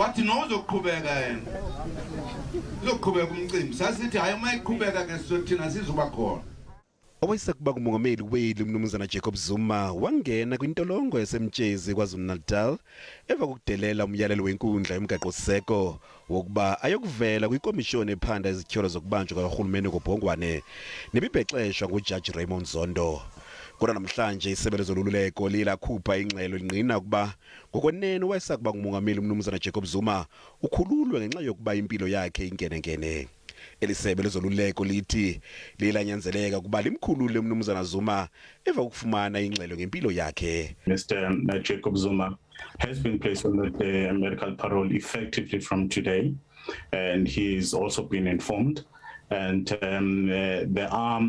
wathi nozoqhubeka yena uzoqhubeka umcimbi sasithi hayi uma iqhubeka ke sothina sizoba khona. Owayesakuba ngumongameli weli Umnumzana Jacob Zuma wangena kwintolongo yasemtshezi KwaZulu-Natal emva kokudelela umyalelo wenkundla yomgaqo siseko wokuba ayokuvela kwikomishoni ephanda izityholo zokubanjwa karhulumente ngobhongwane nebibhexeshwa nguJaji Raymond Zondo. Kodwa namhlanje Isebe lezoluleko liyikhuphe ingxelo lingqina ukuba ngokwenene owayesakuba ngumongameli Umnumzana Jacob Zuma ukhululwe ngenxa yokuba impilo yakhe ingenengene. Isebe lezoluleko lithi lilanyanzeleka ukuba limkhulule Umnumzana Zuma emva kokufumana ingxelo ngempilo yakhe. Mr. Jacob Zuma has been placed on the medical parole effectively from today, and he's also been informed. And there are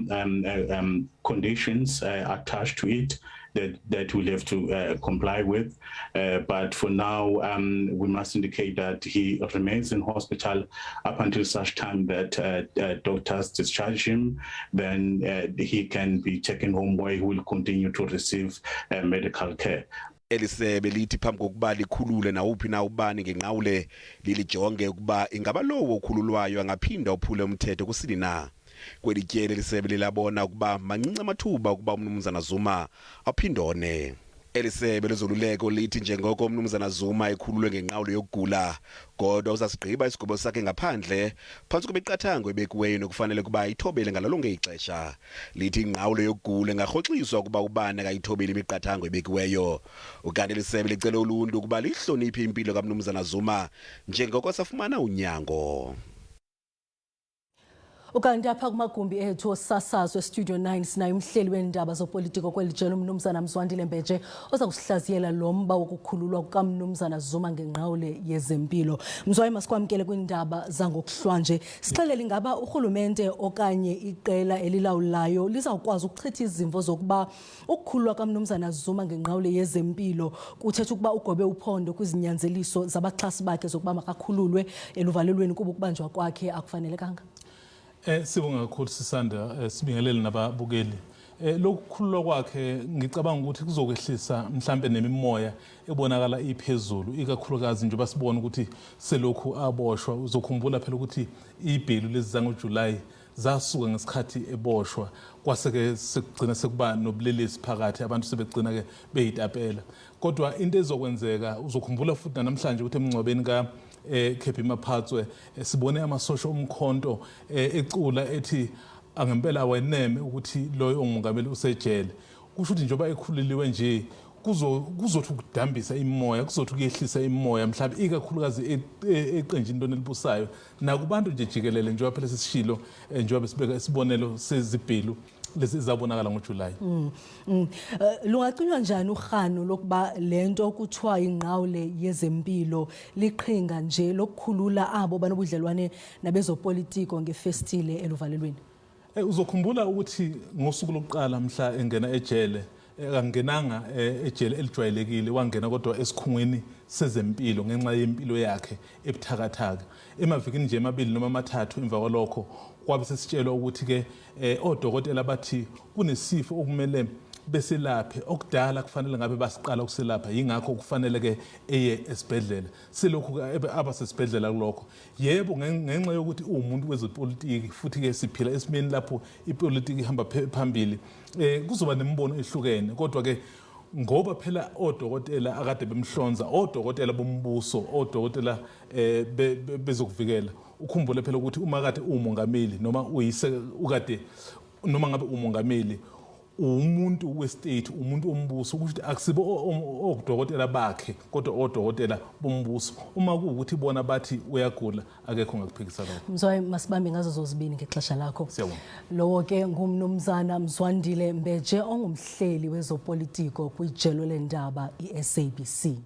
conditions attached to it that we'll have to comply with. But for now, we must indicate that he remains in hospital up until such time that doctors discharge him. Then he can be taken home where he will continue to receive medical care. Isebe lithi phambi kokuba likhulule nawuphi na ubani ngengqawule lilijonge ukuba ingaba lowo okhululwayo angaphinda uphule umthetho kusini na. Kweli tyele Isebe lilabona ukuba mancinci amathuba ukuba Umnumzana Zuma aphindone. Isebe lezoluleko lithi njengoko Umnumzana Zuma ekhululwe ngengqawule yokugula kodwa uzasigqiba isigqibo sakhe ngaphandle phantsi kwemiqathango ebekiweyo nokufanele kuba ithobele ngalalonke ixesha. Lithi ingqawule yokugula engarhoxiswa ukuba ubani akayithobeli imiqathango ebekiweyo. Ukanti Isebe licele uluntu ukuba lihloniphe impilo kaMnumzana Zuma njengoko safumana unyango. Ukanti apha kumagumbi ethu osasazo eStudio 9 sinaye umhleli weendaba zopolitiko kweli jelo Umnumzana Mzwandile oza kusihlaziyela lo mba wokukhululwa kukaMnumzana Zuma ngengqawule yezempilo. Mzwayi, masikwamkele kwiindaba zangokuhlwanje. Sixelele ingaba urhulumente okanye iqela elilawulayo lizawukwazi ukuchitha izimvo zokuba ukukhululwa kaMnumzana Zuma ngengqawule yezempilo kuthetha ukuba ugobe uphondo kwizinyanzeliso zabaxhasi bakhe zokuba makakhululwe eluvalelweni kuba ukubanjwa kwakhe akufanelekanga? Sibonga kakhulu sisanda sibingelele nababukeli. Lokukhululwa kwakhe ngicabanga ukuthi kuzokwehlisa mhlambe nemimoya ebonakala iphezulu ikakhulukazi njengoba sibona ukuthi selokhu aboshwa. Uzokhumbula phela ukuthi ibhelu lezi zangoJuly zasuka ngesikhathi eboshwa kwaseke sekugcina sekuba nobulelesi phakathi abantu sebegcina ke beyitapela. Kodwa into ezokwenzeka uzokhumbula futhi namhlanje ukuthi emngcwabeni ka Khephi Maphatswe sibone amasosha omkhonto ecula ethi angempela aweneme ukuthi loyo ongumongameli usejele. Kusho ukuthi njengoba ekhululiwe nje kuzothi ukudambisa imoya, kuzothi kuyehlisa imoya mhlawumbe ikakhulukazi eqenjini lona elibusayo nakubantu nje jikelele njengoba phela sisishilo njengoba sibeka isibonelo sezibhelu lezi zabonakala ngoJuly. Lungacinywa njani ukhano lokuba lento kuthiwa ingqawule yezempilo liqhinga nje lokukhulula abo banobudlelwane nabezopolitiko ngefestile eluvalelweni? Uzokhumbula ukuthi ngosuku lokuqala mhla engena ejele akangenanga ejele elijwayelekile, wangena kodwa esikhungweni sezempilo ngenxa yempilo yakhe ebuthakathaka. Emavikini nje emabili noma amathathu emva kwalokho kwabe sesitshelwa ukuthi ke odokotela bathi kunesifo okumele beselaphe okudala kufanele ngabe basiqala ukuselapha, yingakho kufanele ke eye esibhedlela. Selokhu abasesibhedlela kulokho yebo ngenxa yokuthi umuntu wezepolitiki futhi ke siphila esimeni lapho ipolitiki ihamba phambili kuzoba nembono ehlukene. Kodwa ke ngoba phela odokotela akade bemhlonza, odokotela bombuso, odokotela bezokuvikela, ukhumbule phela ukuthi uma kade umongameli noma uyise ukade noma ngabe umongameli umuntu westate, umuntu ombuso, ukuthi akusibo odokotela bakhe kodwa odokotela bombuso. Uma kuukuthi bona bathi uyagula akekho ngakuphikisa lokho. Mzwayi, masibambe ngazo zozibini ngexesha lakho. Siyabonga. Lowo ke ngumnumzana Mzwandile ongumhleli wezopolitiko kwijelo lendaba iSABC.